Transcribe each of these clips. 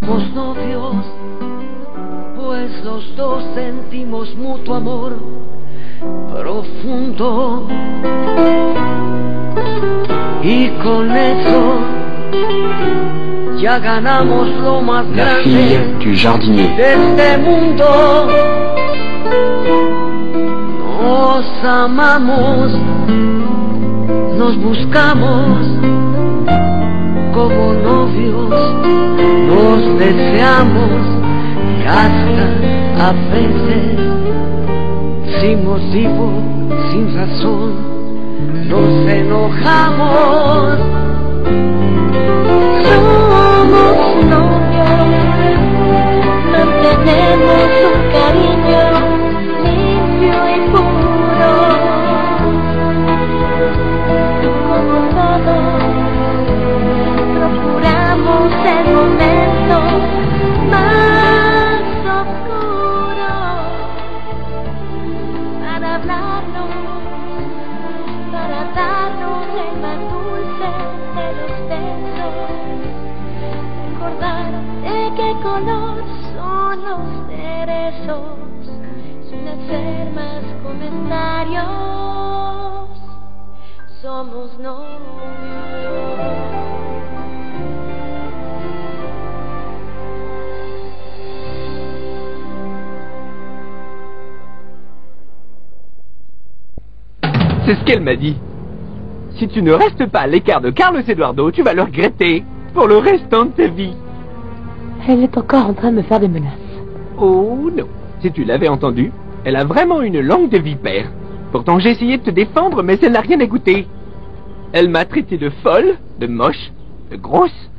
Somos novios, pues los dos sentimos mutuo amor profundo. Y con eso ya ganamos lo más La fille grande du jardinier. de este mundo. Nos amamos, nos buscamos como novios, nos deseamos y hasta a veces, sin motivo, sin razón, nos enojamos. Somos novios, mantenemos un cariño limpio y puro, como todos, procuramos el momento más oscuro para hablarnos, para darnos el más dulce de los besos, recordar de qué color son los cerezos, sin hacer más comentarios. Somos novios. C'est ce qu'elle m'a dit. Si tu ne restes pas à l'écart de Carlos Eduardo, tu vas le regretter pour le restant de ta vie. Elle est encore en train de me faire des menaces. Oh non, si tu l'avais entendu, elle a vraiment une langue de vipère. Pourtant j'ai essayé de te défendre, mais elle n'a rien écouté. Elle m'a traité de folle, de moche, de grosse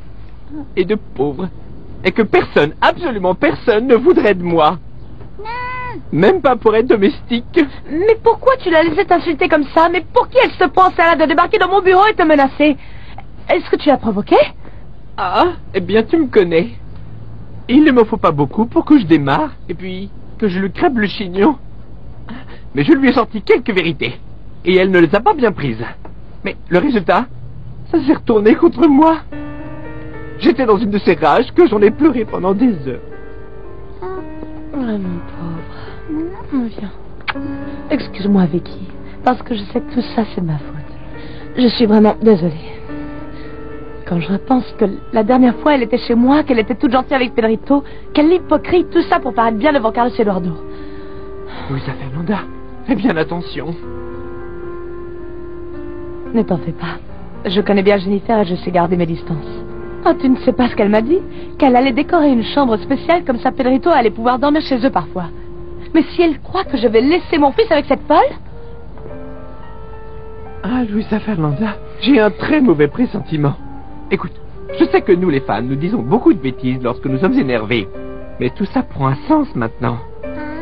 et de pauvre. Et que personne, absolument personne, ne voudrait de moi. Même pas pour être domestique. Mais pourquoi tu l'as laissé t'insulter comme ça? Mais pour qui elle se pense là de débarquer dans mon bureau et te menacer? Est-ce que tu l'as provoqué? Ah, eh bien tu me connais. Il ne me faut pas beaucoup pour que je démarre, et puis que je lui crève le chignon. Mais je lui ai sorti quelques vérités, et elle ne les a pas bien prises. Mais le résultat, ça s'est retourné contre moi. J'étais dans une de ces rages que j'en ai pleuré pendant des heures. Ah, mon pauvre. Viens. Excuse-moi, Vicky, parce que je sais que tout ça, c'est ma faute. Je suis vraiment désolée. Quand je repense que la dernière fois, elle était chez moi, qu'elle était toute gentille avec Pedrito, quelle hypocrite, tout ça pour paraître bien devant Carlos Eduardo. Luisa Fernanda, fais bien attention. Ne t'en fais pas. Je connais bien Jennifer et je sais garder mes distances. Oh, tu ne sais pas ce qu'elle m'a dit? Qu'elle allait décorer une chambre spéciale, comme ça Pedrito allait pouvoir dormir chez eux parfois. Mais si elle croit que je vais laisser mon fils avec cette folle... Ah, Luisa Fernanda, j'ai un très mauvais pressentiment. Écoute, je sais que nous les femmes, nous disons beaucoup de bêtises lorsque nous sommes énervés. Mais tout ça prend un sens maintenant.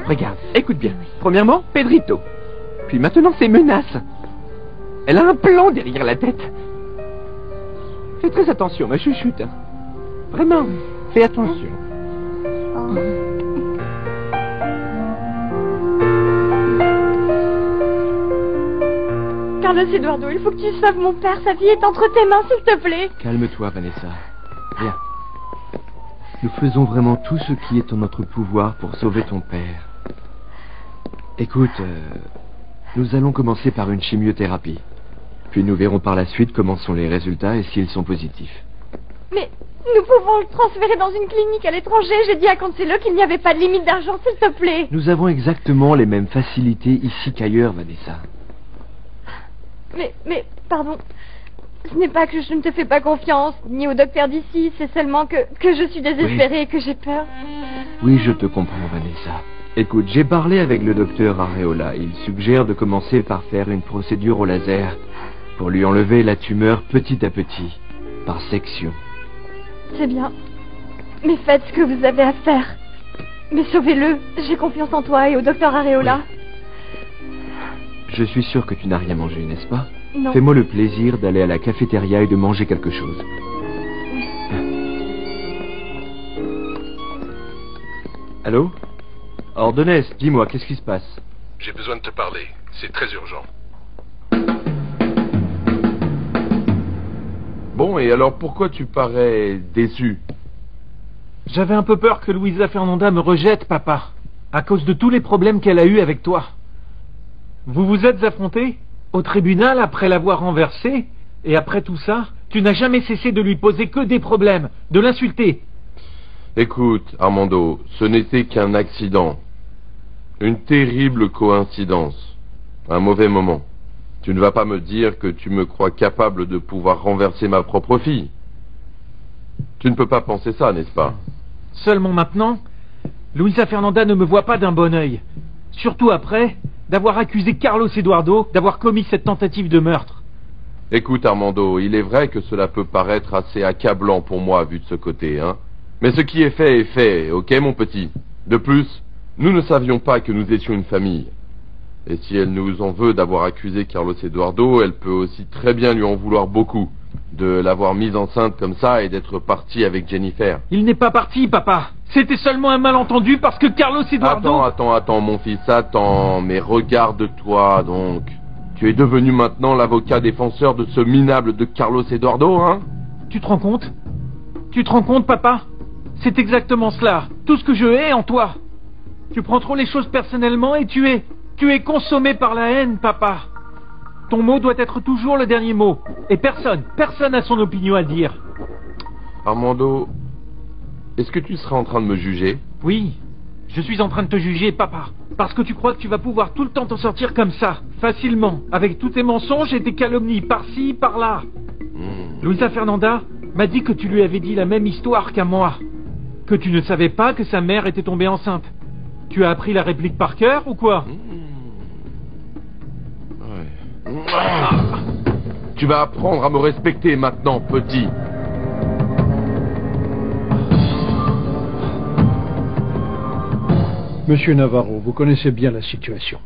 Regarde, écoute bien. Premièrement, Pedrito. Puis maintenant, ces menaces. Elle a un plan derrière la tête. Fais très attention, ma chouchoute. Vraiment, fais attention. Carlos Eduardo, il faut que tu sauves mon père. Sa vie est entre tes mains, s'il te plaît. Calme-toi, Vanessa. Viens. Nous faisons vraiment tout ce qui est en notre pouvoir pour sauver ton père. Écoute, nous allons commencer par une chimiothérapie. Puis nous verrons par la suite comment sont les résultats et s'ils sont positifs. Mais nous pouvons le transférer dans une clinique à l'étranger. J'ai dit à Cancelo qu'il n'y avait pas de limite d'argent, s'il te plaît. Nous avons exactement les mêmes facilités ici qu'ailleurs, Vanessa. Mais, pardon. Ce n'est pas que je ne te fais pas confiance, ni au docteur d'ici. C'est seulement que je suis désespérée et que j'ai peur. Oui, je te comprends, Vanessa. Écoute, j'ai parlé avec le docteur Areola. Il suggère de commencer par faire une procédure au laser pour lui enlever la tumeur petit à petit, par section. C'est bien. Mais faites ce que vous avez à faire. Mais sauvez-le. J'ai confiance en toi et au docteur Areola. Oui. Je suis sûr que tu n'as rien mangé, n'est-ce pas? Non. Fais-moi le plaisir d'aller à la cafétéria et de manger quelque chose. Oui. Allô? Ordonez, dis-moi, qu'est-ce qui se passe? J'ai besoin de te parler. C'est très urgent. Bon, et alors pourquoi tu parais déçu? J'avais un peu peur que Luisa Fernanda me rejette, papa, à cause de tous les problèmes qu'elle a eus avec toi. Vous vous êtes affrontés au tribunal après l'avoir renversée, et après tout ça, tu n'as jamais cessé de lui poser que des problèmes, de l'insulter. Écoute, Armando, ce n'était qu'un accident. Une terrible coïncidence. Un mauvais moment. Tu ne vas pas me dire que tu me crois capable de pouvoir renverser ma propre fille. Tu ne peux pas penser ça, n'est-ce pas? Seulement maintenant, Luisa Fernanda ne me voit pas d'un bon œil. Surtout après d'avoir accusé Carlos Eduardo d'avoir commis cette tentative de meurtre. Écoute, Armando, il est vrai que cela peut paraître assez accablant pour moi vu de ce côté, hein. Mais ce qui est fait, ok, mon petit? De plus, nous ne savions pas que nous étions une famille. Et si elle nous en veut d'avoir accusé Carlos Eduardo, elle peut aussi très bien lui en vouloir beaucoup. De l'avoir mise enceinte comme ça et d'être partie avec Jennifer. Il n'est pas parti, papa. C'était seulement un malentendu parce que Carlos Eduardo... Attends, mon fils, attends. Mais regarde-toi, donc. Tu es devenu maintenant l'avocat défenseur de ce minable de Carlos Eduardo, hein? Tu te rends compte? Tu te rends compte, papa? C'est exactement cela. Tout ce que je hais en toi. Tu prends trop les choses personnellement et tu es consommé par la haine, papa. Ton mot doit être toujours le dernier mot. Et personne n'a son opinion à dire. Armando, est-ce que tu seras en train de me juger? Oui, je suis en train de te juger, papa. Parce que tu crois que tu vas pouvoir tout le temps t'en sortir comme ça, facilement, avec tous tes mensonges et tes calomnies, par-ci, par-là. Luisa Fernanda m'a dit que tu lui avais dit la même histoire qu'à moi. Que tu ne savais pas que sa mère était tombée enceinte. Tu as appris la réplique par cœur ou quoi? Tu vas apprendre à me respecter maintenant, petit. Monsieur Navarro, vous connaissez bien la situation.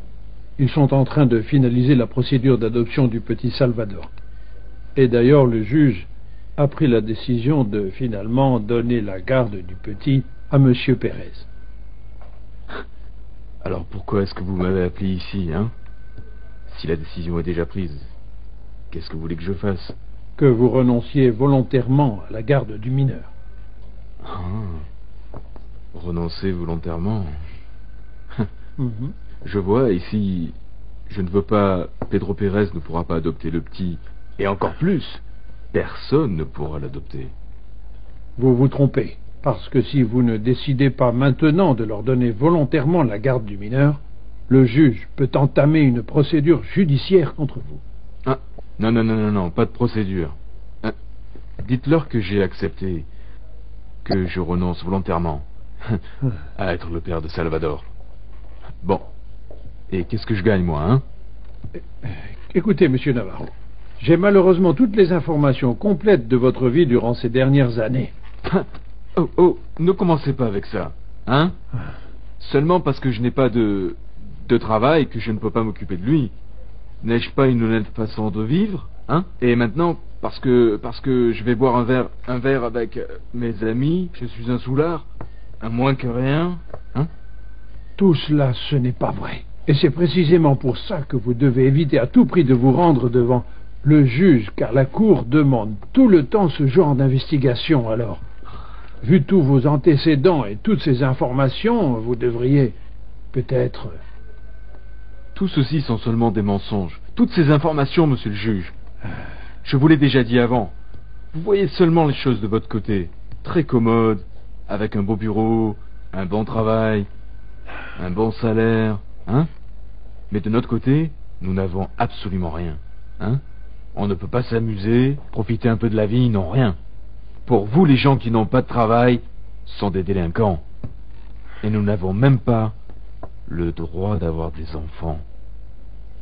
Ils sont en train de finaliser la procédure d'adoption du petit Salvador. Et d'ailleurs, le juge a pris la décision de finalement donner la garde du petit à Monsieur Pérez. Alors pourquoi est-ce que vous m'avez appelé ici, hein? Si la décision est déjà prise, qu'est-ce que vous voulez que je fasse? Que vous renonciez volontairement à la garde du mineur. Renoncer volontairement? Je vois, ici, je ne veux pas... Pedro Pérez ne pourra pas adopter le petit. Et encore plus, personne ne pourra l'adopter. Vous vous trompez, parce que si vous ne décidez pas maintenant de leur donner volontairement la garde du mineur, le juge peut entamer une procédure judiciaire contre vous. Ah, non, pas de procédure. Dites-leur que j'ai accepté, que je renonce volontairement à être le père de Salvador. Bon, et qu'est-ce que je gagne, moi, hein? Écoutez, monsieur Navarro, j'ai malheureusement toutes les informations complètes de votre vie durant ces dernières années. Oh, ne commencez pas avec ça, hein? Seulement parce que je n'ai pas de travail, que je ne peux pas m'occuper de lui. N'ai-je pas une honnête façon de vivre, hein? Et maintenant, parce que je vais boire un verre avec mes amis, je suis un soulard, à moins que rien, hein? Tout cela, ce n'est pas vrai. Et c'est précisément pour ça que vous devez éviter à tout prix de vous rendre devant le juge, car la cour demande tout le temps ce genre d'investigation. Alors, vu tous vos antécédents et toutes ces informations, vous devriez peut-être... Tout ceci sont seulement des mensonges. Toutes ces informations, monsieur le juge. Je vous l'ai déjà dit avant. Vous voyez seulement les choses de votre côté. Très commode, avec un beau bureau, un bon travail, un bon salaire, hein? Mais de notre côté, nous n'avons absolument rien, hein? On ne peut pas s'amuser, profiter un peu de la vie, non, rien. Pour vous, les gens qui n'ont pas de travail sont des délinquants. Et nous n'avons même pas le droit d'avoir des enfants.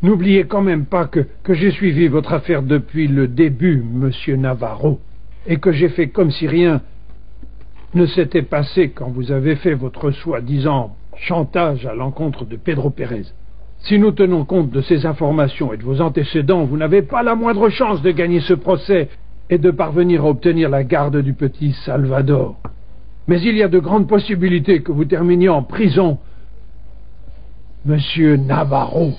N'oubliez quand même pas que j'ai suivi votre affaire depuis le début, monsieur Navarro, et que j'ai fait comme si rien ne s'était passé quand vous avez fait votre soi-disant chantage à l'encontre de Pedro Pérez. Si nous tenons compte de ces informations et de vos antécédents, vous n'avez pas la moindre chance de gagner ce procès et de parvenir à obtenir la garde du petit Salvador. Mais il y a de grandes possibilités que vous terminiez en prison, monsieur Navarro.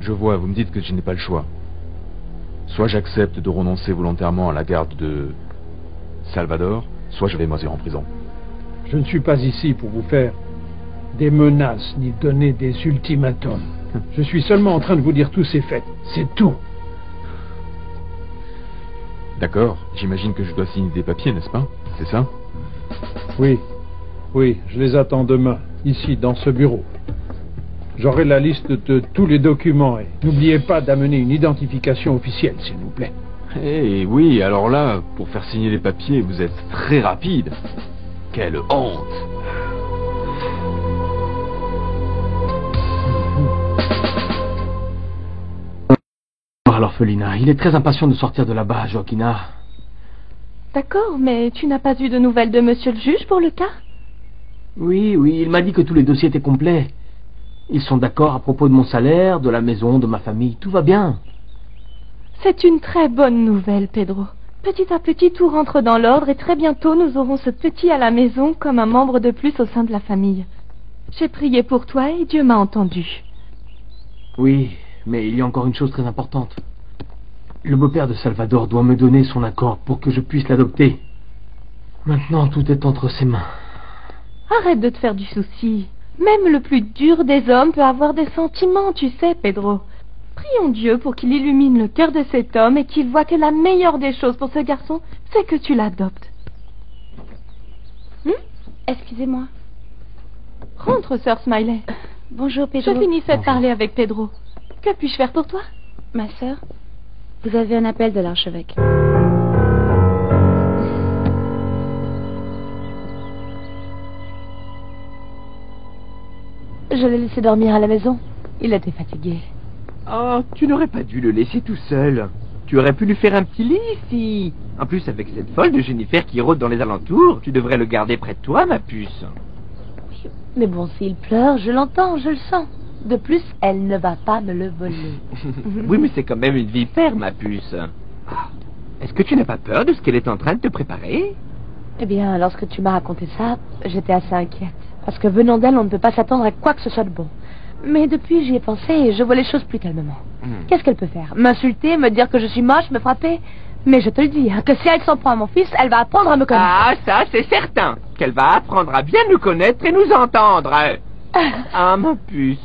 Je vois, vous me dites que je n'ai pas le choix. Soit j'accepte de renoncer volontairement à la garde de Salvador, soit je vais mourir en prison. Je ne suis pas ici pour vous faire des menaces ni donner des ultimatums. Je suis seulement en train de vous dire tous ces faits. C'est tout. D'accord, j'imagine que je dois signer des papiers, n'est-ce pas? C'est ça? Oui, je les attends demain, ici, dans ce bureau. J'aurai la liste de tous les documents et n'oubliez pas d'amener une identification officielle, s'il vous plaît. Eh oui, alors là, pour faire signer les papiers, vous êtes très rapide. Quelle honte! À l'orphelinat. Il est très impatient de sortir de là-bas, Joaquina. D'accord, mais tu n'as pas eu de nouvelles de monsieur le juge pour le cas? Oui, il m'a dit que tous les dossiers étaient complets. Ils sont d'accord à propos de mon salaire, de la maison, de ma famille. Tout va bien. C'est une très bonne nouvelle, Pedro. Petit à petit, tout rentre dans l'ordre et très bientôt, nous aurons ce petit à la maison comme un membre de plus au sein de la famille. J'ai prié pour toi et Dieu m'a entendu. Oui, mais il y a encore une chose très importante. Le beau-père de Salvador doit me donner son accord pour que je puisse l'adopter. Maintenant, tout est entre ses mains. Arrête de te faire du souci. Même le plus dur des hommes peut avoir des sentiments, tu sais, Pedro. Prions Dieu pour qu'il illumine le cœur de cet homme et qu'il voit que la meilleure des choses pour ce garçon, c'est que tu l'adoptes. Excusez-moi. Rentre, sœur Smiley. Bonjour, Pedro. Je finissais de parler avec Pedro. Que puis-je faire pour toi? Ma sœur, vous avez un appel de l'archevêque. Je l'ai laissé dormir à la maison. Il était fatigué. Oh, tu n'aurais pas dû le laisser tout seul. Tu aurais pu lui faire un petit lit ici. En plus, avec cette folle de Jennifer qui rôde dans les alentours, tu devrais le garder près de toi, ma puce. Oui, mais bon, s'il pleure, je l'entends, je le sens. De plus, elle ne va pas me le voler. Oui, mais c'est quand même une vipère, ma puce. Est-ce que tu n'as pas peur de ce qu'elle est en train de te préparer? Eh bien, lorsque tu m'as raconté ça, j'étais assez inquiète. Parce que venant d'elle, on ne peut pas s'attendre à quoi que ce soit de bon. Mais depuis, j'y ai pensé et je vois les choses plus calmement. Qu'est-ce qu'elle peut faire? M'insulter, me dire que je suis moche, me frapper? Mais je te le dis, que si elle s'en prend à mon fils, elle va apprendre à me connaître. Ah, ça, c'est certain. Qu'elle va apprendre à bien nous connaître et nous entendre. Ah, ma puce.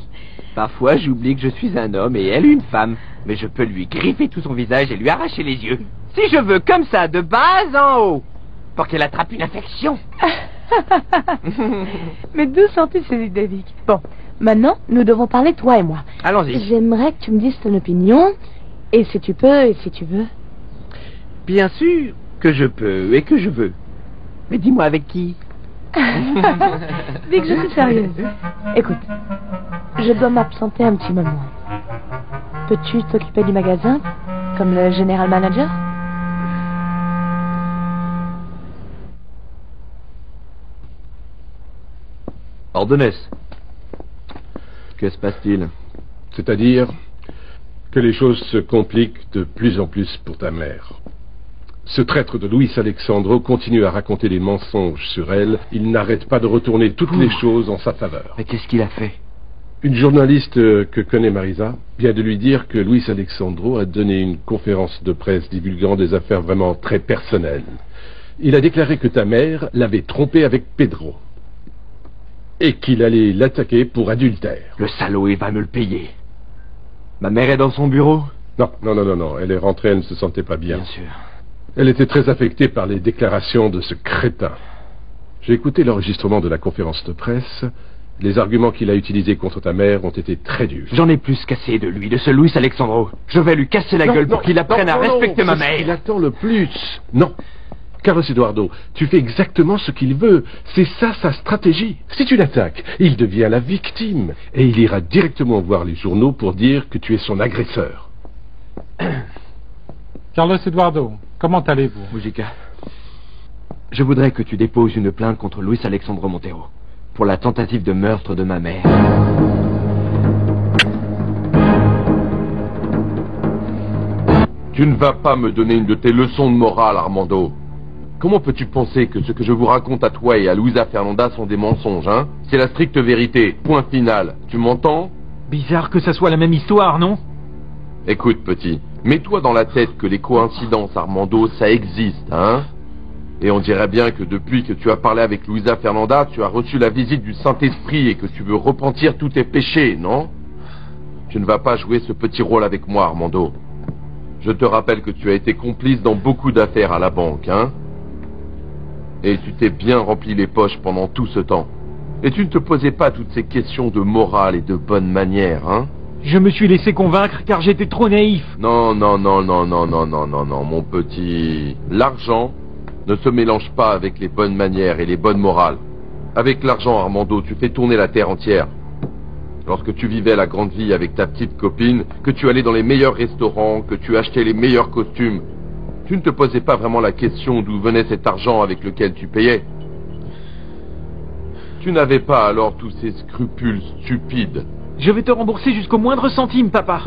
Parfois, j'oublie que je suis un homme et elle une femme. Mais je peux lui griffer tout son visage et lui arracher les yeux. Si je veux, comme ça, de bas en haut. Pour qu'elle attrape une infection. Mais d'où sont-ils ces idées, Vic? Bon, maintenant, nous devons parler, toi et moi. Allons-y. J'aimerais que tu me dises ton opinion. Et si tu peux, et si tu veux. Bien sûr que je peux et que je veux. Mais dis-moi avec qui? Vic, je suis sérieuse. Écoute, je dois m'absenter un petit moment. Peux-tu t'occuper du magasin, comme le général manager? Ordonez. Que se passe-t-il? C'est-à-dire que les choses se compliquent de plus en plus pour ta mère. Ce traître de Luis Alexandro continue à raconter des mensonges sur elle. Il n'arrête pas de retourner toutes les choses en sa faveur. Mais qu'est-ce qu'il a fait? Une journaliste que connaît Marisa vient de lui dire que Luis Alexandro a donné une conférence de presse divulguant des affaires vraiment très personnelles. Il a déclaré que ta mère l'avait trompé avec Pedro. Et qu'il allait l'attaquer pour adultère. Le salaud, il va me le payer. Ma mère est dans son bureau? Non. Elle est rentrée, elle ne se sentait pas bien. Bien sûr. Elle était très affectée par les déclarations de ce crétin. J'ai écouté l'enregistrement de la conférence de presse. Les arguments qu'il a utilisés contre ta mère ont été très durs. J'en ai plus qu'assez de lui, de ce Luis Alexandro. Je vais lui casser la gueule pour qu'il apprenne à respecter ma mère. Il attend le plus. Non. Carlos Eduardo, tu fais exactement ce qu'il veut. C'est ça sa stratégie. Si tu l'attaques, il devient la victime. Et il ira directement voir les journaux pour dire que tu es son agresseur. Carlos Eduardo, comment allez-vous? Mujica, je voudrais que tu déposes une plainte contre Luis Alexandro Montero pour la tentative de meurtre de ma mère. Tu ne vas pas me donner une de tes leçons de morale, Armando. Comment peux-tu penser que ce que je vous raconte à toi et à Luisa Fernanda sont des mensonges, hein? C'est la stricte vérité. Point final. Tu m'entends? Bizarre que ça soit la même histoire, non? Écoute, petit, mets-toi dans la tête que les coïncidences, Armando, ça existe, hein? Et on dirait bien que depuis que tu as parlé avec Luisa Fernanda, tu as reçu la visite du Saint-Esprit et que tu veux repentir tous tes péchés, non? Tu ne vas pas jouer ce petit rôle avec moi, Armando. Je te rappelle que tu as été complice dans beaucoup d'affaires à la banque, hein? Et tu t'es bien rempli les poches pendant tout ce temps. Et tu ne te posais pas toutes ces questions de morale et de bonne manière, hein? Je me suis laissé convaincre car j'étais trop naïf. Non, mon petit. L'argent ne se mélange pas avec les bonnes manières et les bonnes morales. Avec l'argent, Armando, tu fais tourner la terre entière. Lorsque tu vivais la grande vie avec ta petite copine, que tu allais dans les meilleurs restaurants, que tu achetais les meilleurs costumes, tu ne te posais pas vraiment la question d'où venait cet argent avec lequel tu payais. Tu n'avais pas alors tous ces scrupules stupides. Je vais te rembourser jusqu'au moindre centime, papa.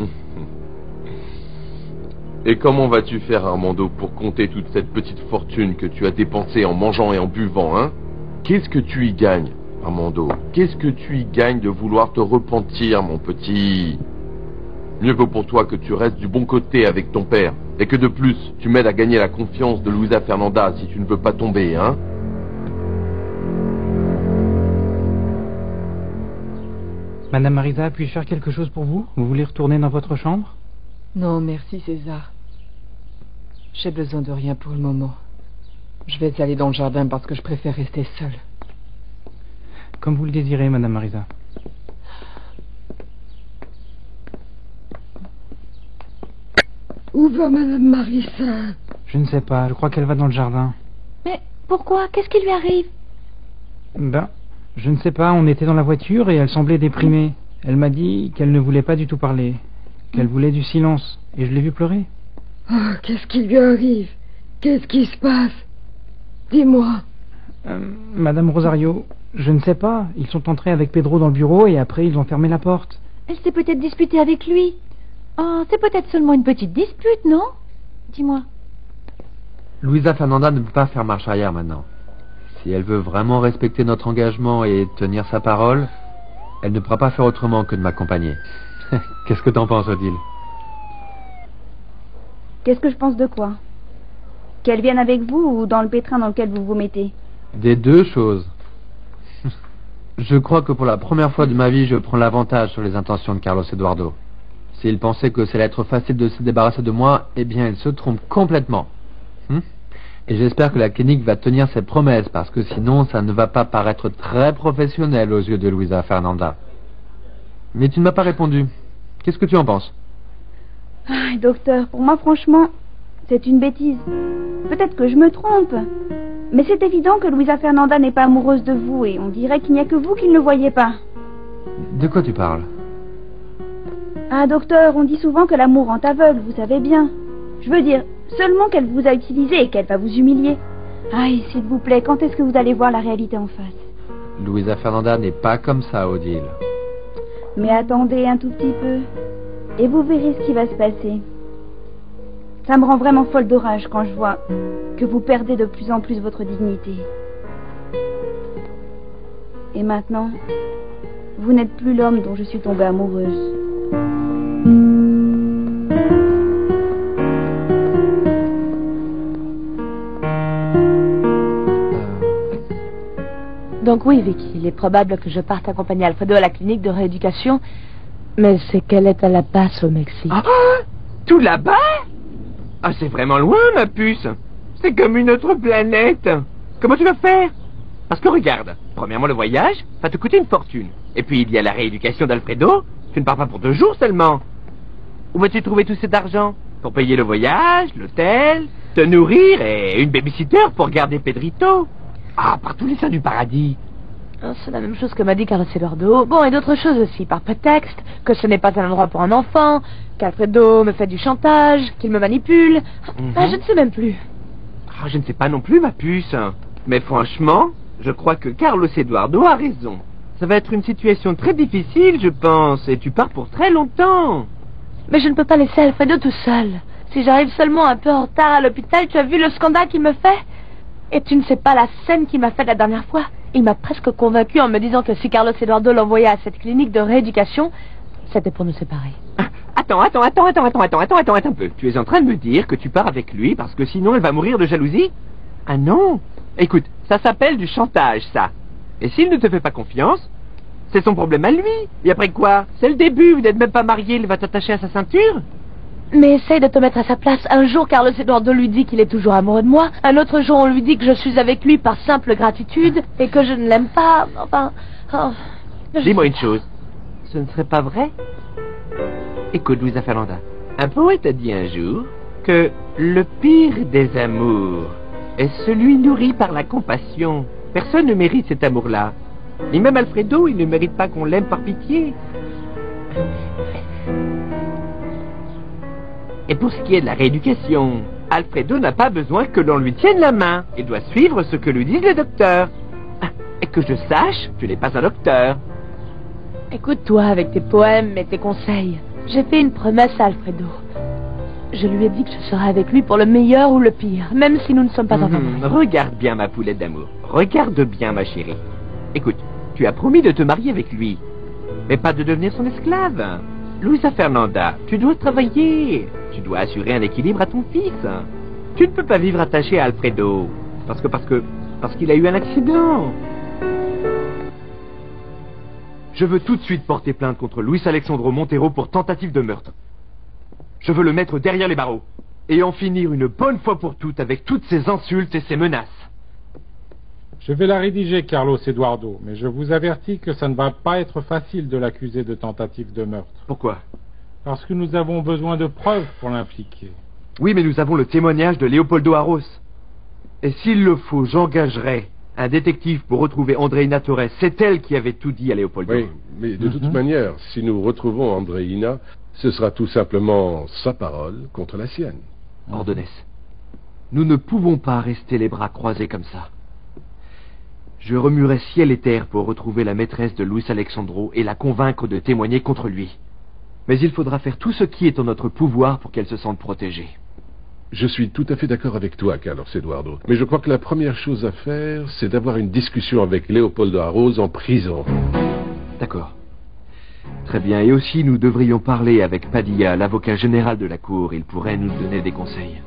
Et comment vas-tu faire, Armando, pour compter toute cette petite fortune que tu as dépensée en mangeant et en buvant, hein? Qu'est-ce que tu y gagnes, Armando? Qu'est-ce que tu y gagnes de vouloir te repentir, mon petit? Mieux vaut pour toi que tu restes du bon côté avec ton père, et que de plus, tu m'aides à gagner la confiance de Luisa Fernanda si tu ne veux pas tomber, hein? Madame Marisa, puis-je faire quelque chose pour vous? Vous voulez retourner dans votre chambre? Non, merci César. J'ai besoin de rien pour le moment. Je vais aller dans le jardin parce que je préfère rester seule. Comme vous le désirez, Madame Marisa. Où va Madame Marisa? Je ne sais pas, je crois qu'elle va dans le jardin. Mais pourquoi? Qu'est-ce qui lui arrive? Ben, je ne sais pas, on était dans la voiture et elle semblait déprimée. Elle m'a dit qu'elle ne voulait pas du tout parler, qu'elle voulait du silence, et je l'ai vue pleurer. Oh, qu'est-ce qui lui arrive? Qu'est-ce qui se passe? Dis-moi. Madame Rosario, je ne sais pas. Ils sont entrés avec Pedro dans le bureau et après ils ont fermé la porte. Elle s'est peut-être disputée avec lui. Oh, c'est peut-être seulement une petite dispute, non? Dis-moi. Luisa Fernanda ne peut pas faire marche arrière maintenant. Si elle veut vraiment respecter notre engagement et tenir sa parole, elle ne pourra pas faire autrement que de m'accompagner. Qu'est-ce que t'en penses, Odile? Qu'est-ce que je pense de quoi? Qu'elle vienne avec vous ou dans le pétrin dans lequel vous vous mettez? Des deux choses. Je crois que pour la première fois de ma vie, je prends l'avantage sur les intentions de Carlos Eduardo. S'il pensait que c'est être facile de se débarrasser de moi, eh bien, il se trompe complètement. Et j'espère que la clinique va tenir ses promesses, parce que sinon, ça ne va pas paraître très professionnel aux yeux de Luisa Fernanda. Mais tu ne m'as pas répondu. Qu'est-ce que tu en penses? Ah, docteur, pour moi, franchement, c'est une bêtise. Peut-être que je me trompe. Mais c'est évident que Luisa Fernanda n'est pas amoureuse de vous, et on dirait qu'il n'y a que vous qui ne le voyez pas. De quoi tu parles? Ah, docteur, on dit souvent que l'amour rend aveugle, vous savez bien. Je veux dire, seulement qu'elle vous a utilisé et qu'elle va vous humilier. Aïe, s'il vous plaît, quand est-ce que vous allez voir la réalité en face? Luisa Fernanda n'est pas comme ça, Odile. Mais attendez un tout petit peu, et vous verrez ce qui va se passer. Ça me rend vraiment folle d'orage quand je vois que vous perdez de plus en plus votre dignité. Et maintenant, vous n'êtes plus l'homme dont je suis tombée amoureuse. Donc oui, Vicky, il est probable que je parte accompagner Alfredo à la clinique de rééducation, mais c'est qu'elle est à La Paz au Mexique. Ah, tout là-bas? Ah, c'est vraiment loin, ma puce. C'est comme une autre planète. Comment tu vas faire? Parce que regarde, premièrement, le voyage va te coûter une fortune. Et puis, il y a la rééducation d'Alfredo. Tu ne pars pas pour 2 jours seulement. Où vas-tu trouver tout cet argent? Pour payer le voyage, l'hôtel, te nourrir et une babysitter pour garder Pedrito. Ah, par tous les saints du paradis. C'est la même chose que m'a dit Carlos Eduardo. Bon, et d'autres choses aussi, par prétexte que ce n'est pas un endroit pour un enfant, qu'Alfredo me fait du chantage, qu'il me manipule. Ah, je ne sais même plus. Ah, je ne sais pas non plus, ma puce. Mais franchement, je crois que Carlos Eduardo a raison. Ça va être une situation très difficile, je pense, et tu pars pour très longtemps. Mais je ne peux pas laisser Alfredo tout seul. Si j'arrive seulement un peu en retard à l'hôpital, tu as vu le scandale qu'il me fait? Et tu ne sais pas la scène qu'il m'a faite la dernière fois. Il m'a presque convaincu en me disant que si Carlos Eduardo l'envoyait à cette clinique de rééducation, c'était pour nous séparer. Attends un peu. Tu es en train de me dire que tu pars avec lui parce que sinon elle va mourir de jalousie? Ah non? Écoute, ça s'appelle du chantage, ça. Et s'il ne te fait pas confiance, c'est son problème à lui. Et après quoi? C'est le début, vous n'êtes même pas mariés, il va t'attacher à sa ceinture? Mais essaye de te mettre à sa place. Un jour, Carlos Eduardo lui dit qu'il est toujours amoureux de moi. Un autre jour, on lui dit que je suis avec lui par simple gratitude et que je ne l'aime pas. Enfin... oh, Dis-moi une chose. Ce ne serait pas vrai? Écoute, Luisa Fernanda. Un poète a dit un jour que le pire des amours est celui nourri par la compassion. Personne ne mérite cet amour-là. Ni même Alfredo, il ne mérite pas qu'on l'aime par pitié. Et pour ce qui est de la rééducation, Alfredo n'a pas besoin que l'on lui tienne la main. Il doit suivre ce que lui disent les docteurs. Et que je sache, tu n'es pas un docteur. Écoute-toi avec tes poèmes et tes conseils. J'ai fait une promesse à Alfredo. Je lui ai dit que je serais avec lui pour le meilleur ou le pire, même si nous ne sommes pas encore mariés. Regarde bien, ma poulette d'amour. Regarde bien, ma chérie. Écoute, tu as promis de te marier avec lui, mais pas de devenir son esclave. Luisa Fernanda, tu dois travailler. Tu dois assurer un équilibre à ton fils. Tu ne peux pas vivre attaché à Alfredo, parce qu'il a eu un accident. Je veux tout de suite porter plainte contre Luis Alexandro Montero pour tentative de meurtre. Je veux le mettre derrière les barreaux et en finir une bonne fois pour toutes avec toutes ces insultes et ces menaces. Je vais la rédiger, Carlos Eduardo, mais je vous avertis que ça ne va pas être facile de l'accuser de tentative de meurtre. Pourquoi? Parce que nous avons besoin de preuves pour l'impliquer. Oui, mais nous avons le témoignage de Leopoldo Arros. Et s'il le faut, j'engagerai un détective pour retrouver Andreina Torres. C'est elle qui avait tout dit à Leopoldo. Oui, mais de toute manière, si nous retrouvons Andreina, ce sera tout simplement sa parole contre la sienne. Ordonez. Nous ne pouvons pas rester les bras croisés comme ça. Je remuerai ciel et terre pour retrouver la maîtresse de Luis Alexandro et la convaincre de témoigner contre lui. Mais il faudra faire tout ce qui est en notre pouvoir pour qu'elle se sente protégée. Je suis tout à fait d'accord avec toi, Carlos Eduardo. Mais je crois que la première chose à faire, c'est d'avoir une discussion avec Leopoldo Arros en prison. D'accord. Très bien. Et aussi, nous devrions parler avec Padilla, l'avocat général de la Cour. Il pourrait nous donner des conseils.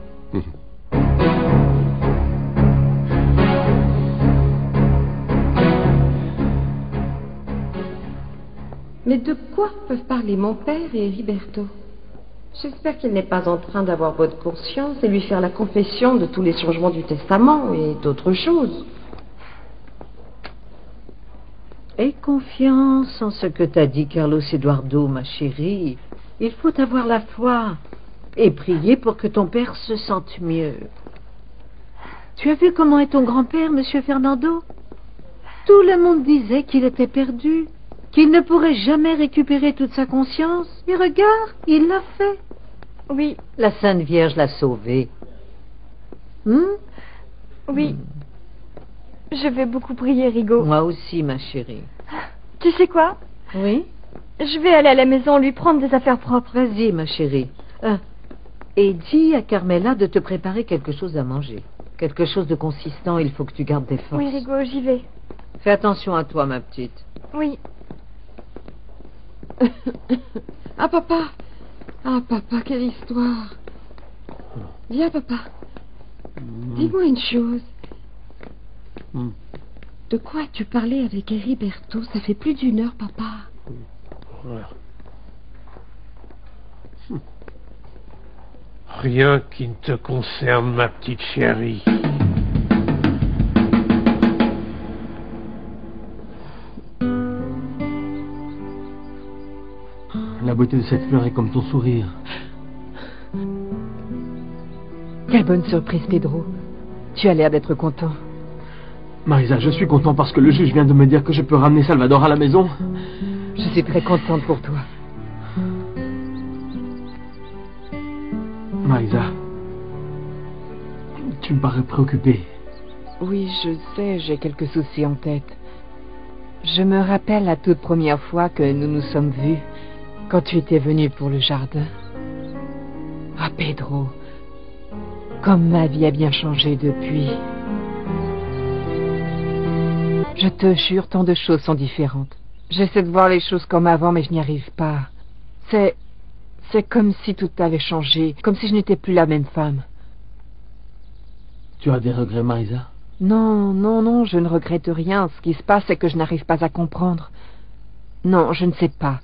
Mais de quoi peuvent parler mon père et Heriberto? J'espère qu'il n'est pas en train d'avoir votre conscience et lui faire la confession de tous les changements du testament et d'autres choses. Aie confiance en ce que t'a dit Carlos Eduardo, ma chérie. Il faut avoir la foi et prier pour que ton père se sente mieux. Tu as vu comment est ton grand-père, monsieur Fernando? Tout le monde disait qu'il était perdu, qu'il ne pourrait jamais récupérer toute sa conscience. Et regarde, il l'a fait. Oui. La Sainte Vierge l'a sauvé. Oui. Je vais beaucoup prier, Rigaud. Moi aussi, ma chérie. Tu sais quoi? Oui? Je vais aller à la maison lui prendre des affaires propres. Vas-y, ma chérie. Et dis à Carmela de te préparer quelque chose à manger. Quelque chose de consistant, il faut que tu gardes des forces. Oui, Rigaud, j'y vais. Fais attention à toi, ma petite. Oui. Ah, papa! Ah, papa, quelle histoire! Viens, papa. Dis-moi une chose. De quoi as-tu parlé avec Heriberto? Ça fait plus d'1 heure, papa. Rien qui ne te concerne, ma petite chérie. La beauté de cette fleur est comme ton sourire. Quelle bonne surprise, Pedro. Tu as l'air d'être content. Marisa, je suis content parce que le juge vient de me dire que je peux ramener Salvador à la maison. Je suis très contente pour toi. Marisa, tu me parais préoccupée. Oui, je sais, j'ai quelques soucis en tête. Je me rappelle la toute première fois que nous nous sommes vus, quand tu étais venu pour le jardin. Ah, Pedro, comme ma vie a bien changé depuis. Je te jure, tant de choses sont différentes. J'essaie de voir les choses comme avant, mais je n'y arrive pas. C'est comme si tout avait changé, comme si je n'étais plus la même femme. Tu as des regrets, Marisa? Non, non, non, je ne regrette rien. Ce qui se passe, c'est que je n'arrive pas à comprendre. Non, je ne sais pas.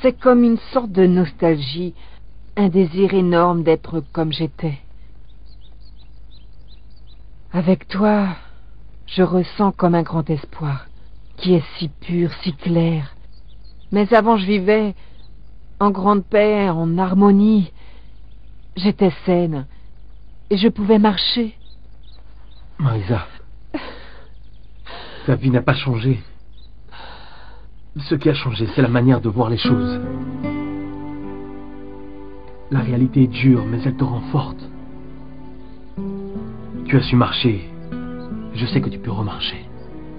C'est comme une sorte de nostalgie, un désir énorme d'être comme j'étais. Avec toi, je ressens comme un grand espoir, qui est si pur, si clair. Mais avant, je vivais en grande paix, en harmonie. J'étais saine, et je pouvais marcher. Marisa, ta vie n'a pas changé. Ce qui a changé, c'est la manière de voir les choses. La réalité est dure, mais elle te rend forte. Tu as su marcher. Je sais que tu peux remarcher.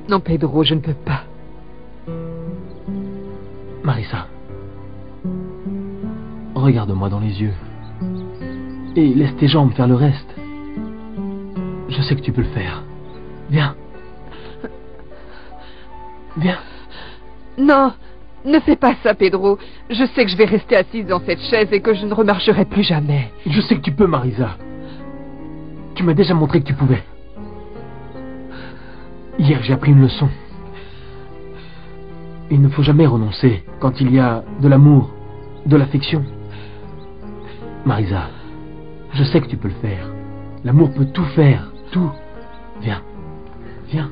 Non, Pedro, je ne peux pas. Marisa, regarde-moi dans les yeux. Et laisse tes jambes faire le reste. Je sais que tu peux le faire. Viens. Viens. Non, ne fais pas ça, Pedro. Je sais que je vais rester assise dans cette chaise et que je ne remarcherai plus jamais. Je sais que tu peux, Marisa. Tu m'as déjà montré que tu pouvais. Hier, j'ai appris une leçon. Il ne faut jamais renoncer quand il y a de l'amour, de l'affection. Marisa, je sais que tu peux le faire. L'amour peut tout faire, tout. Viens, viens.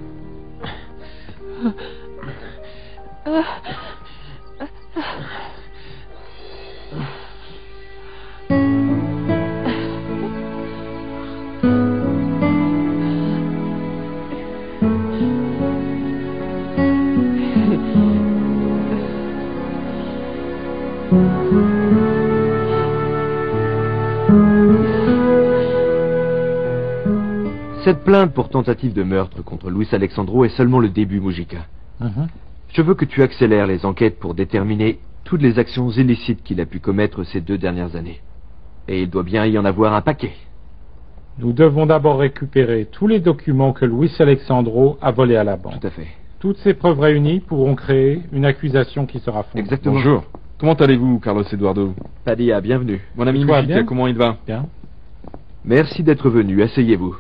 Cette plainte pour tentative de meurtre contre Luis Alexandro est seulement le début, Mujica. Je veux que tu accélères les enquêtes pour déterminer toutes les actions illicites qu'il a pu commettre ces 2 dernières années. Et il doit bien y en avoir un paquet. Nous devons d'abord récupérer tous les documents que Luis Alexandro a volés à la banque. Tout à fait. Toutes ces preuves réunies pourront créer une accusation qui sera fondée. Exactement. Bonjour. Comment allez-vous, Carlos Eduardo? Padilla, bienvenue. Mon ami Mujica, comment il va? Bien. Merci d'être venu. Asseyez-vous.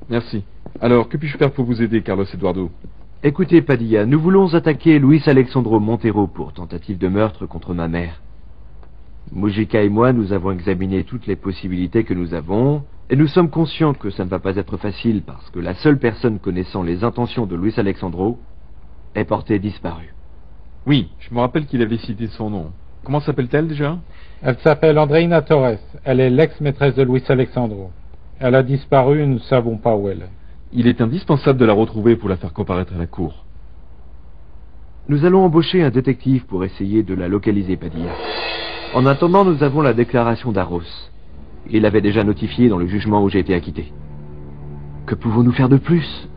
Merci. Alors, que puis-je faire pour vous aider, Carlos Eduardo? Écoutez, Padilla, nous voulons attaquer Luis Alexandro Montero pour tentative de meurtre contre ma mère. Mujica et moi, nous avons examiné toutes les possibilités que nous avons, et nous sommes conscients que ça ne va pas être facile parce que la seule personne connaissant les intentions de Luis Alexandro est portée disparue. Oui, je me rappelle qu'il avait cité son nom. Comment s'appelle-t-elle déjà? Elle s'appelle Andreina Torres. Elle est l'ex-maîtresse de Luis Alexandro. Elle a disparu et nous ne savons pas où elle est. Il est indispensable de la retrouver pour la faire comparaître à la cour. Nous allons embaucher un détective pour essayer de la localiser, Padilla. En attendant, nous avons la déclaration d'Arros. Il l'avait déjà notifié dans le jugement où j'ai été acquitté. Que pouvons-nous faire de plus?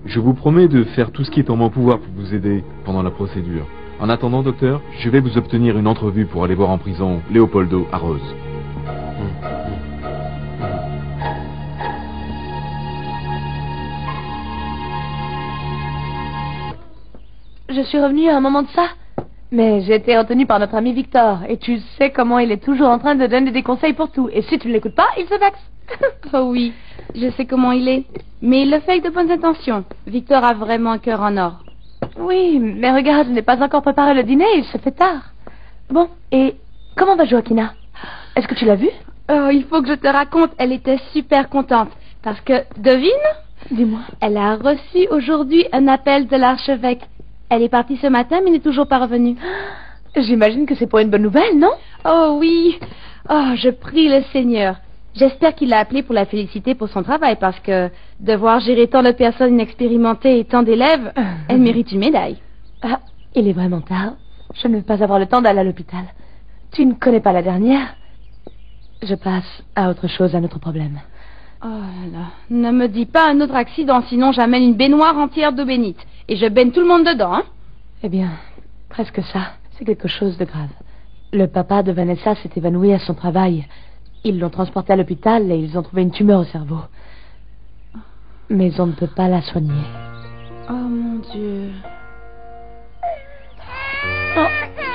Je vous promets de faire tout ce qui est en mon pouvoir pour vous aider pendant la procédure. En attendant, docteur, je vais vous obtenir une entrevue pour aller voir en prison Leopoldo Arros. Je suis revenue à un moment de ça. Mais j'ai été retenue par notre ami Victor. Et tu sais comment il est toujours en train de donner des conseils pour tout. Et si tu ne l'écoutes pas, il se vexe. Oh oui, je sais comment il est. Mais il le fait avec de bonnes intentions. Victor a vraiment un cœur en or. Oui, mais regarde, je n'ai pas encore préparé le dîner. Il se fait tard. Bon, et comment va Joaquina? Est-ce que tu l'as vue? Oh, il faut que je te raconte. Elle était super contente. Parce que, devine? Dis-moi. Elle a reçu aujourd'hui un appel de l'archevêque. Elle est partie ce matin, mais n'est toujours pas revenue. J'imagine que c'est pour une bonne nouvelle, non? Oh oui. Oh, je prie le Seigneur. J'espère qu'il l'a appelée pour la féliciter pour son travail, parce que devoir gérer tant de personnes inexpérimentées et tant d'élèves, elle mérite une médaille. Ah, il est vraiment tard. Je ne vais pas avoir le temps d'aller à l'hôpital. Tu ne connais pas la dernière? Je passe à autre chose, à notre problème. Oh là là, ne me dis pas un autre accident, sinon j'amène une baignoire entière d'eau bénite. Et je baigne tout le monde dedans, hein? Eh bien, presque ça. C'est quelque chose de grave. Le papa de Vanessa s'est évanoui à son travail. Ils l'ont transporté à l'hôpital et ils ont trouvé une tumeur au cerveau. Mais on ne peut pas la soigner. Oh mon Dieu. Oh,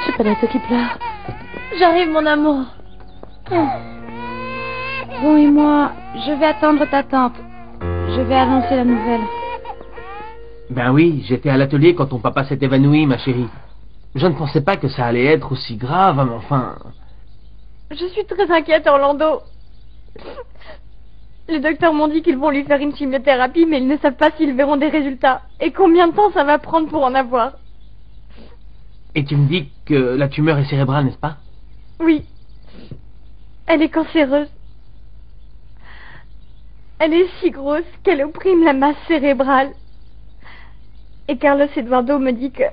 c'est Pedrito qui pleure. J'arrive, mon amour. Bon, et moi, je vais attendre ta tante. Je vais annoncer la nouvelle. Ben oui, j'étais à l'atelier quand ton papa s'est évanoui, ma chérie. Je ne pensais pas que ça allait être aussi grave, mais enfin... Je suis très inquiète, Orlando. Les docteurs m'ont dit qu'ils vont lui faire une chimiothérapie, mais ils ne savent pas s'ils verront des résultats. Et combien de temps ça va prendre pour en avoir? Et tu me dis que la tumeur est cérébrale, n'est-ce pas? Oui. Elle est cancéreuse. Elle est si grosse qu'elle opprime la masse cérébrale. Et Carlos Eduardo me dit que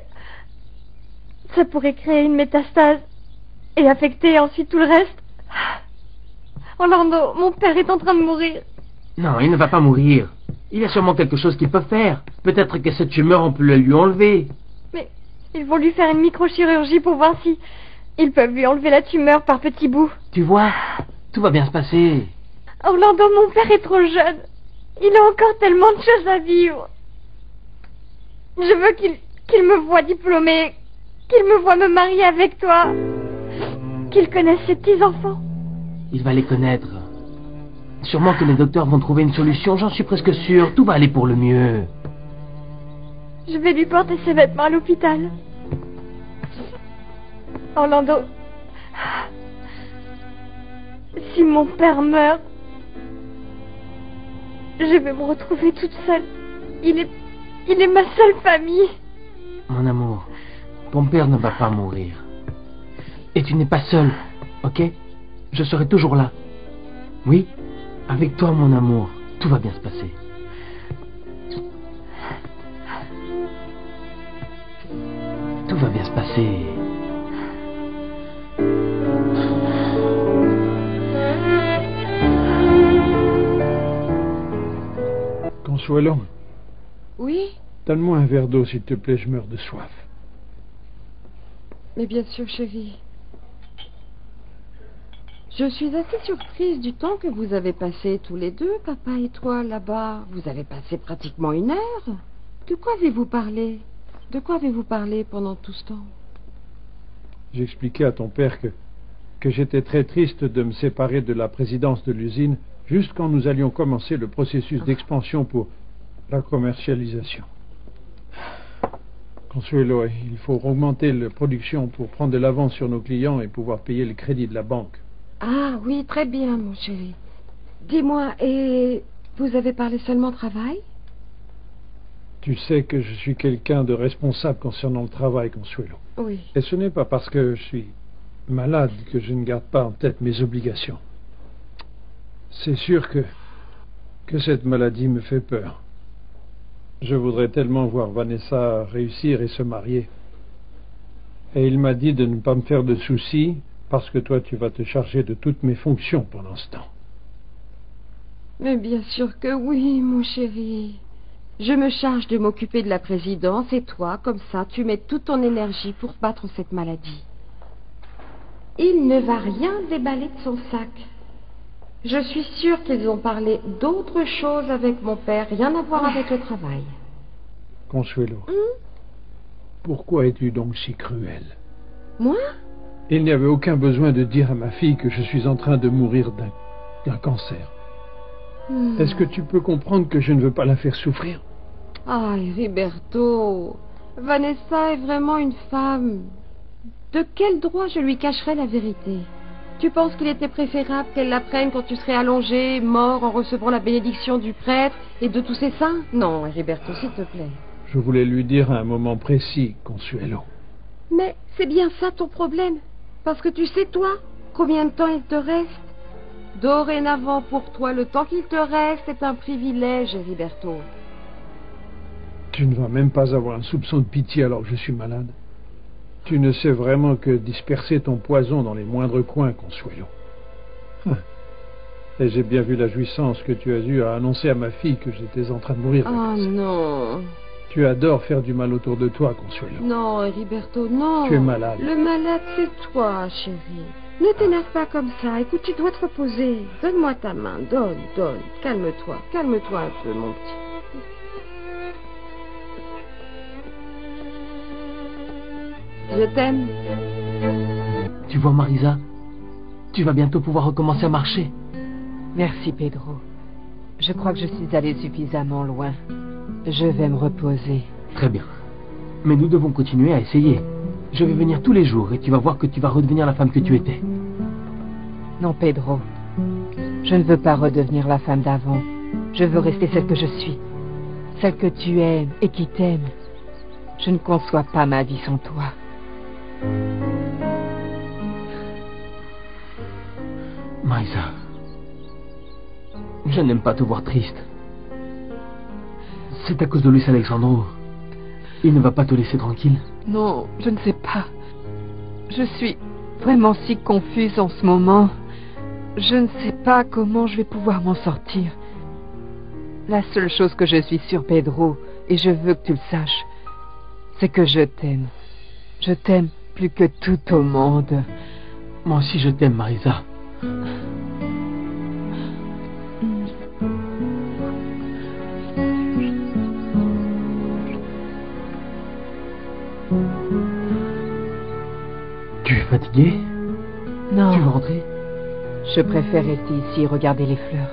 ça pourrait créer une métastase et affecter ensuite tout le reste. Orlando, mon père est en train de mourir. Non, il ne va pas mourir. Il y a sûrement quelque chose qu'il peut faire. Peut-être que cette tumeur, on peut la lui enlever. Mais ils vont lui faire une microchirurgie pour voir si ils peuvent lui enlever la tumeur par petits bouts. Tu vois, tout va bien se passer. Orlando, mon père est trop jeune. Il a encore tellement de choses à vivre. Je veux qu'il me voie diplômée, qu'il me voie me marier avec toi, qu'il connaisse ses petits-enfants. Il va les connaître. Sûrement que les docteurs vont trouver une solution, j'en suis presque sûr. Tout va aller pour le mieux. Je vais lui porter ses vêtements à l'hôpital. Orlando, si mon père meurt, je vais me retrouver toute seule. Il est ma seule famille. Mon amour, ton père ne va pas mourir. Et tu n'es pas seul, ok? Je serai toujours là. Oui, avec toi, mon amour, tout va bien se passer. Tout va bien se passer. Consuelo, Oui, donne-moi un verre d'eau, s'il te plaît, je meurs de soif. mais bien sûr, chérie. Je suis assez surprise du temps que vous avez passé tous les deux, papa et toi, là-bas. Vous avez passé pratiquement 1 heure. De quoi avez-vous parlé? De quoi avez-vous parlé pendant tout ce temps? J'expliquais à ton père que j'étais très triste de me séparer de la présidence de l'usine juste quand nous allions commencer le processus d'expansion pour la commercialisation. Consuelo, il faut augmenter la production pour prendre de l'avance sur nos clients et pouvoir payer le crédit de la banque. Ah oui, très bien, mon chéri. Dis-moi, et vous avez parlé seulement travail? Tu sais que je suis quelqu'un de responsable concernant le travail, Consuelo. Oui. Et ce n'est pas parce que je suis malade que je ne garde pas en tête mes obligations. C'est sûr que cette maladie me fait peur. Je voudrais tellement voir Vanessa réussir et se marier. Et il m'a dit de ne pas me faire de soucis parce que toi tu vas te charger de toutes mes fonctions pendant ce temps. Mais bien sûr que oui, mon chéri. Je me charge de m'occuper de la présidence et toi, comme ça, tu mets toute ton énergie pour battre cette maladie. Il ne va rien déballer de son sac. Je suis sûre qu'ils ont parlé d'autre chose avec mon père, rien à voir avec le travail. Consuelo, pourquoi es-tu donc si cruelle? Moi? Il n'y avait aucun besoin de dire à ma fille que je suis en train de mourir d'un cancer. Est-ce que tu peux comprendre que je ne veux pas la faire souffrir? Ah, Heriberto, Vanessa est vraiment une femme. De quel droit je lui cacherais la vérité? Tu penses qu'il était préférable qu'elle l'apprenne quand tu serais allongé, mort, en recevant la bénédiction du prêtre et de tous ses saints? Non, Heriberto, s'il te plaît. Je voulais lui dire à un moment précis, Consuelo. Mais c'est bien ça ton problème. Parce que tu sais, toi, combien de temps il te reste? Dorénavant, pour toi, le temps qu'il te reste est un privilège, Heriberto. Tu ne vas même pas avoir un soupçon de pitié alors que je suis malade. Tu ne sais vraiment que disperser ton poison dans les moindres coins, Consuelo. Et j'ai bien vu la jouissance que tu as eue à annoncer à ma fille que j'étais en train de mourir. Oh non. Tu adores faire du mal autour de toi, Consuelo. Non, Heriberto, non. Tu es malade. Le malade, c'est toi, chérie. Ne t'énerve pas comme ça. Écoute, tu dois te reposer. Donne-moi ta main. Donne. Calme-toi. Calme-toi un peu, mon petit. Je t'aime. Tu vois, Marisa, tu vas bientôt pouvoir recommencer à marcher. Merci, Pedro. Je crois que je suis allée suffisamment loin. Je vais me reposer. Très bien. Mais nous devons continuer à essayer. Je vais venir tous les jours et tu vas voir que tu vas redevenir la femme que tu étais. Non, Pedro. Je ne veux pas redevenir la femme d'avant. Je veux rester celle que je suis. Celle que tu aimes et qui t'aime. Je ne conçois pas ma vie sans toi. Marisa, je n'aime pas te voir triste. C'est à cause de Luis Alexandro. Il ne va pas te laisser tranquille. Non, je ne sais pas. Je suis vraiment si confuse en ce moment. Je ne sais pas comment je vais pouvoir m'en sortir. La seule chose que je suis sûre, Pedro, et je veux que tu le saches, c'est que je t'aime. Je t'aime plus que tout au monde. Moi aussi je t'aime, Marisa. Tu es fatigué? Non. Tu veux rentrer? Je préfère rester ici et regarder les fleurs.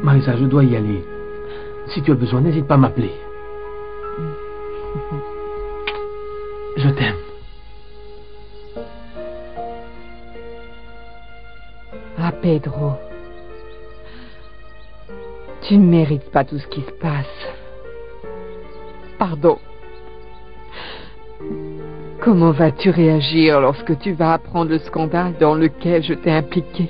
Marisa, je dois y aller. Si tu as besoin, n'hésite pas à m'appeler. Je t'aime. Ah, Pedro. Tu ne mérites pas tout ce qui se passe. Pardon. Comment vas-tu réagir lorsque tu vas apprendre le scandale dans lequel je t'ai impliqué?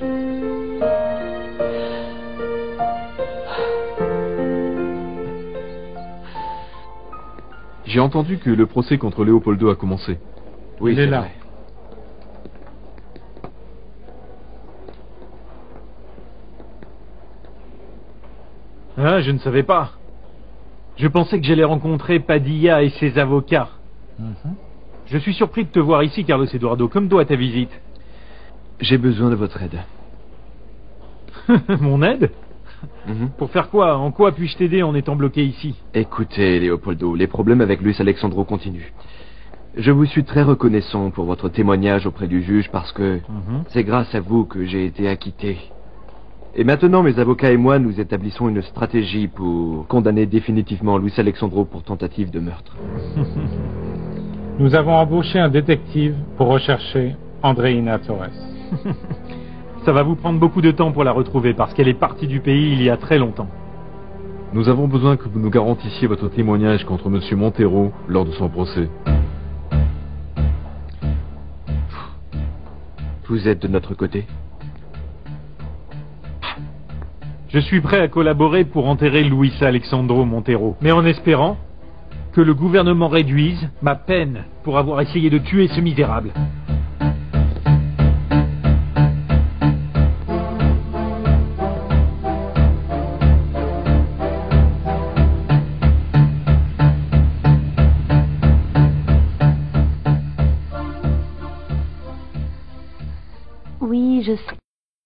J'ai entendu que le procès contre Leopoldo a commencé. Oui, il est là. vrai. Ah, je ne savais pas. Je pensais que j'allais rencontrer Padilla et ses avocats. Je suis surpris de te voir ici, Carlos Eduardo. Comme doit ta visite? J'ai besoin de votre aide. Mon aide? Pour faire quoi? En quoi puis-je t'aider en étant bloqué ici? Écoutez, Leopoldo, les problèmes avec Luis Alexandro continuent. Je vous suis très reconnaissant pour votre témoignage auprès du juge parce que c'est grâce à vous que j'ai été acquitté. Et maintenant, mes avocats et moi, nous établissons une stratégie pour condamner définitivement Luis Alexandro pour tentative de meurtre. Nous avons embauché un détective pour rechercher Andreina Torres. Ça va vous prendre beaucoup de temps pour la retrouver parce qu'elle est partie du pays il y a très longtemps. Nous avons besoin que vous nous garantissiez votre témoignage contre M. Montero lors de son procès. Vous êtes de notre côté? Je suis prêt à collaborer pour enterrer Luis Alexandro Montero, mais en espérant que le gouvernement réduise ma peine pour avoir essayé de tuer ce misérable. Oui, je sais.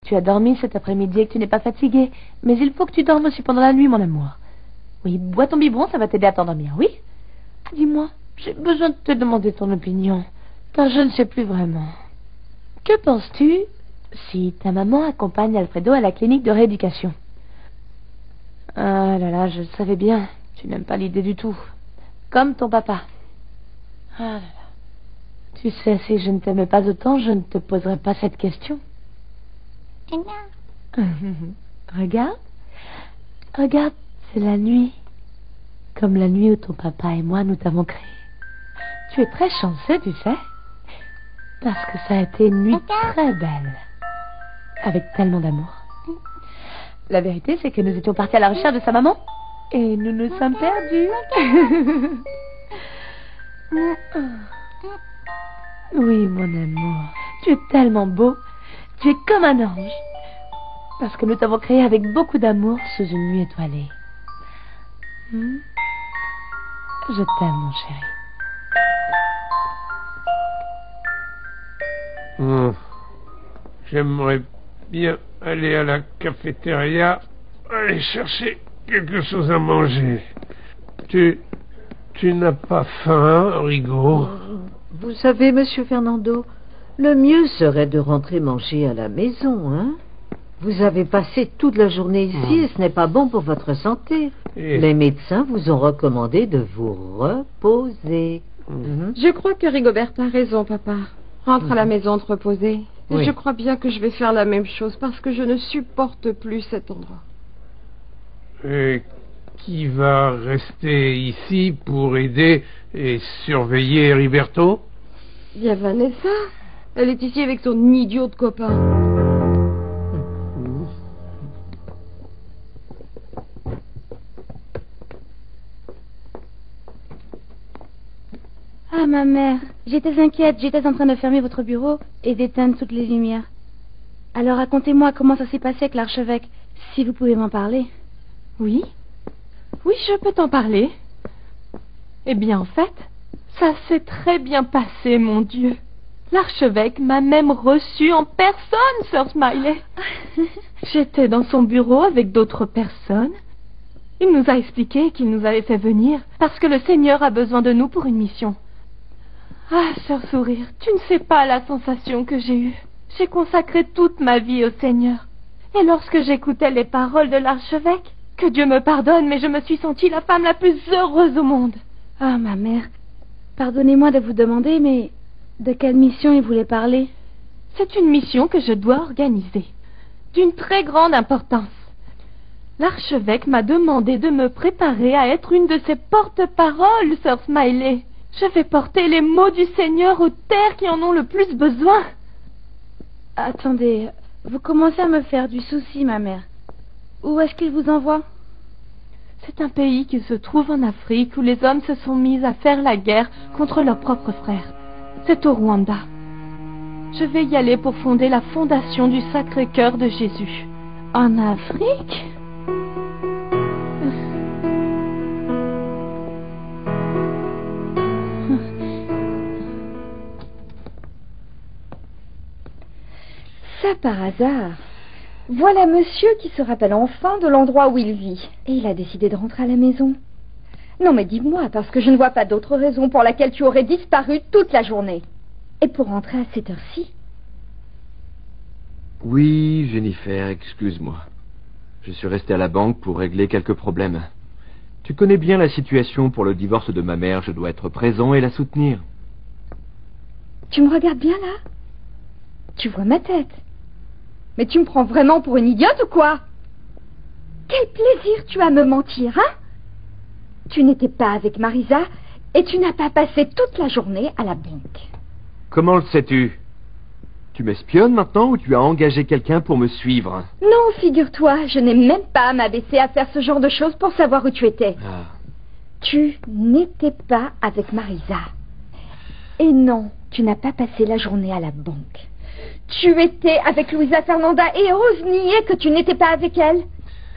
Tu as dormi cet après-midi et que tu n'es pas fatigué. Mais il faut que tu dormes aussi pendant la nuit, mon amour. Oui, bois ton biberon, ça va t'aider à t'endormir, oui? Dis-moi, j'ai besoin de te demander ton opinion, car je ne sais plus vraiment. Que penses-tu si ta maman accompagne Alfredo à la clinique de rééducation? Ah là là, je le savais bien. Tu n'aimes pas l'idée du tout. Comme ton papa. Ah là là. Tu sais, si je ne t'aimais pas autant, je ne te poserais pas cette question. Regarde. Regarde, c'est la nuit. Comme la nuit où ton papa et moi nous t'avons créé. Tu es très chanceux, tu sais. Parce que ça a été une nuit très belle. Avec tellement d'amour. La vérité, c'est que nous étions partis à la recherche de sa maman. Et nous nous sommes perdus. Oui, mon amour. Tu es tellement beau. Tu es comme un ange. Parce que nous t'avons créé avec beaucoup d'amour sous une nuit étoilée. Je t'aime, mon chéri. J'aimerais bien aller à la cafétéria, aller chercher quelque chose à manger. Tu n'as pas faim, Rigaud? Vous savez, monsieur Fernando, le mieux serait de rentrer manger à la maison, hein? Vous avez passé toute la journée ici et ce n'est pas bon pour votre santé. Les médecins vous ont recommandé de vous reposer. Je crois que Rigoberta a raison, papa. Rentre à la maison te reposer. Et Oui. je crois bien que je vais faire la même chose parce que je ne supporte plus cet endroit. Et qui va rester ici pour aider et surveiller Heriberto? Il y a Vanessa. Elle est ici avec son idiot de copain. Ah, ma mère, j'étais inquiète, j'étais en train de fermer votre bureau et d'éteindre toutes les lumières. Alors racontez-moi comment ça s'est passé avec l'archevêque, si vous pouvez m'en parler. Oui, je peux t'en parler. Eh bien, en fait, ça s'est très bien passé, mon Dieu. L'archevêque m'a même reçu en personne, Sir Smiley. J'étais dans son bureau avec d'autres personnes. Il nous a expliqué qu'il nous avait fait venir parce que le Seigneur a besoin de nous pour une mission. Ah, Sœur Sourire, tu ne sais pas la sensation que j'ai eue. J'ai consacré toute ma vie au Seigneur. Et lorsque j'écoutais les paroles de l'archevêque, que Dieu me pardonne, mais je me suis sentie la femme la plus heureuse au monde. Ah, ma mère, pardonnez-moi de vous demander, mais de quelle mission il voulait parler? C'est une mission que je dois organiser, d'une très grande importance. L'archevêque m'a demandé de me préparer à être une de ses porte-paroles, Sir Smiley. Je vais porter les mots du Seigneur aux terres qui en ont le plus besoin. Attendez, vous commencez à me faire du souci, ma mère. Où est-ce qu'il vous envoie? C'est un pays qui se trouve en Afrique où les hommes se sont mis à faire la guerre contre leurs propres frères. C'est au Rwanda. Je vais y aller pour fonder la fondation du Sacré-Cœur de Jésus. En Afrique? Ça par hasard. Voilà monsieur qui se rappelle enfin de l'endroit où il vit. Et il a décidé de rentrer à la maison. Non mais dis-moi, parce que je ne vois pas d'autre raison pour laquelle tu aurais disparu toute la journée. Et pour rentrer à cette heure-ci? Oui, Jennifer, excuse-moi. Je suis resté à la banque pour régler quelques problèmes. Tu connais bien la situation pour le divorce de ma mère, je dois être présent et la soutenir. Tu me regardes bien là? Tu vois ma tête? Mais tu me prends vraiment pour une idiote ou quoi? Quel plaisir tu as à me mentir, hein? Tu n'étais pas avec Marisa et tu n'as pas passé toute la journée à la banque. Comment le sais-tu? Tu m'espionnes maintenant ou tu as engagé quelqu'un pour me suivre? Non, figure-toi, je n'ai même pas à m'abaisser à faire ce genre de choses pour savoir où tu étais. Ah. Tu n'étais pas avec Marisa. Et non, tu n'as pas passé la journée à la banque. Tu étais avec Louisa Fernanda et ose nier que tu n'étais pas avec elle.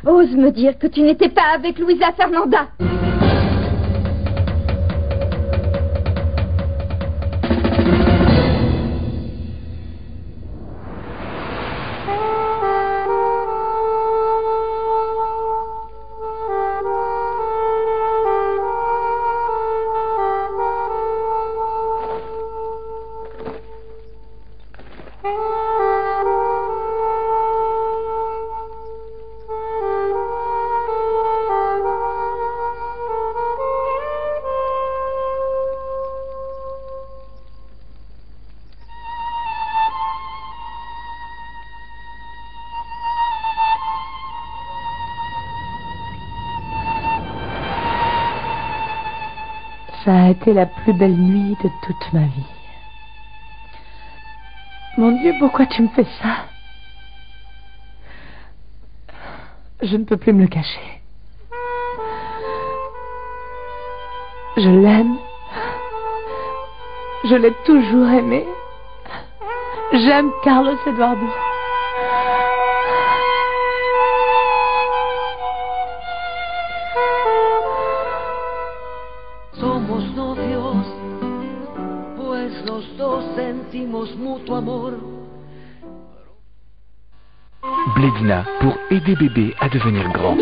Ose me dire que tu n'étais pas avec Louisa Fernanda. Ça a été la plus belle nuit de toute ma vie. Mon Dieu, pourquoi tu me fais ça? Je ne peux plus me le cacher. Je l'aime. Je l'ai toujours aimé. J'aime Carlos Eduardo. Somos novios, pues los dos sentimos mutuo amor. Blédina pour aider bébé à devenir grand.